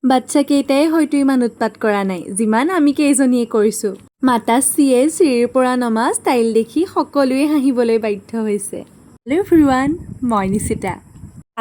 বাচ্চাকেইটাই হয়তো ইমান উৎপাত কৰা নাই যিমান আমি কেইজনীয়ে কৰিছোঁ। মাতাশ্ৰীয়ে চিৰিৰ পৰা নমা ষ্টাইল দেখি সকলোৱে হাঁহিবলৈ বাধ্য হৈছে। হেল্ল' এভৰিৱান, মই নিচিতা।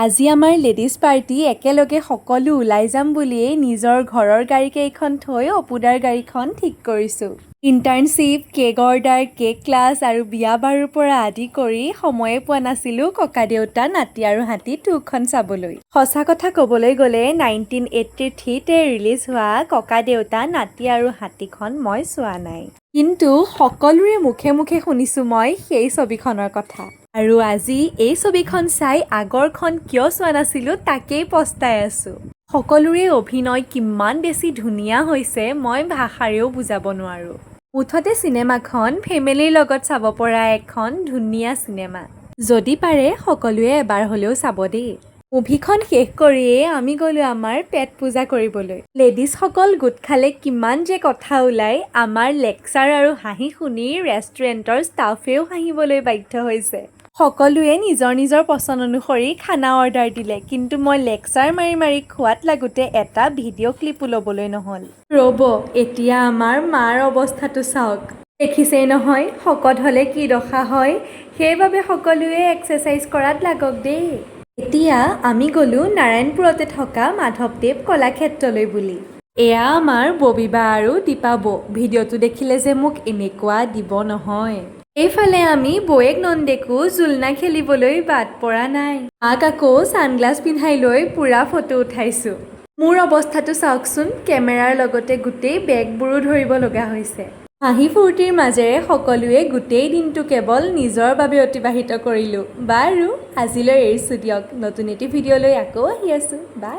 আজি আমাৰ লেডিজ পাৰ্টি একেলগে সকলো ওলাই যাম বুলিয়েই নিজৰ ঘৰৰ গাড়ীকেইখন থৈ অপুদাৰ গাড়ীখন ঠিক কৰিছোঁ। Internship, cake order, cake class আৰু বিয়া বাৰুৰ পৰা আদি কৰি সময়ে পোৱা নাছিলোঁ ককা দেউতা নাতি আৰু হাতী 2খন চাবলৈ। সঁচা কথা ক'বলৈ গ'লে 1983তে ৰিলিজ হোৱা ককা দেউতা নাতি আৰু হাতীখন মই চোৱা নাই। কিন্তু সকলোৰে মুখে মুখে শুনিছোঁ মই সেই ছবিখনৰ কথা। আৰু আজি এই ছবিখন চাই আগৰখন কিয় চোৱা নাছিলোঁ তাকেই পস্তাই আছোঁ। সকলোৰে অভিনয় কিমান বেছি ধুনীয়া হৈছে মই ভাষাৰেও বুজাব নোৱাৰোঁ। মুঠতে চিনেমাখন ফেমিলিৰ লগত চাব পৰা এখন ধুনীয়া চিনেমা। যদি পাৰে সকলোৱে এবাৰ হ'লেও চাব দেই। মুভিখন শেষ কৰিয়েই আমি গ'লোঁ আমাৰ পেট পূজা কৰিবলৈ। লেডিজসকল গোট খালে কিমান যে কথা ওলায়, আমাৰ লেকচাৰ আৰু হাঁহি শুনি ৰেষ্টুৰেণ্টৰ ষ্টাফেও হাঁহিবলৈ বাধ্য হৈছে। সকলোৱে নিজৰ নিজৰ পচন্দ অনুসৰি খানা অৰ্ডাৰ দিলে, কিন্তু মই লেকচাৰ মাৰি মাৰি খোৱাত লাগোতে এটা ভিডিঅ' ক্লিপো ল'বলৈ নহ'ল। ৰ'ব, এতিয়া আমাৰ মাৰ অৱস্থাটো চাওক। দেখিছেই নহয় শকত হ'লে কি দশা হয়, সেইবাবে সকলোৱে এক্সাৰচাইজ কৰাত লাগক দেই। এতিয়া আমি গ'লোঁ নাৰায়ণপুৰতে থকা মাধৱদেৱ কলাক্ষেত্ৰলৈ বুলি। এয়া আমাৰ ববিবা আৰু দীপা বৌ। ভিডিঅ'টো দেখিলে যে মোক এনেকুৱা দিব নহয়। এইফালে আমি বৌৱেক নন্দেকো জোলনা খেলিবলৈ বাদ পৰা নাই। মাক আকৌ ছানগ্লাছ পিন্ধাই লৈ পুৰা ফটো উঠাইছোঁ। মোৰ অৱস্থাটো চাওকচোন, কেমেৰাৰ লগতে গোটেই বেগবোৰো ধৰিব লগা হৈছে। হাঁহি ফূৰ্তিৰ মাজেৰে সকলোৱে গোটেই দিনটো কেৱল নিজৰ বাবে অতিবাহিত কৰিলোঁ। বাৰু আজিলৈ এৰিছোঁ দিয়ক, নতুন এটি ভিডিঅ'লৈ আকৌ আহি আছোঁ। বাই।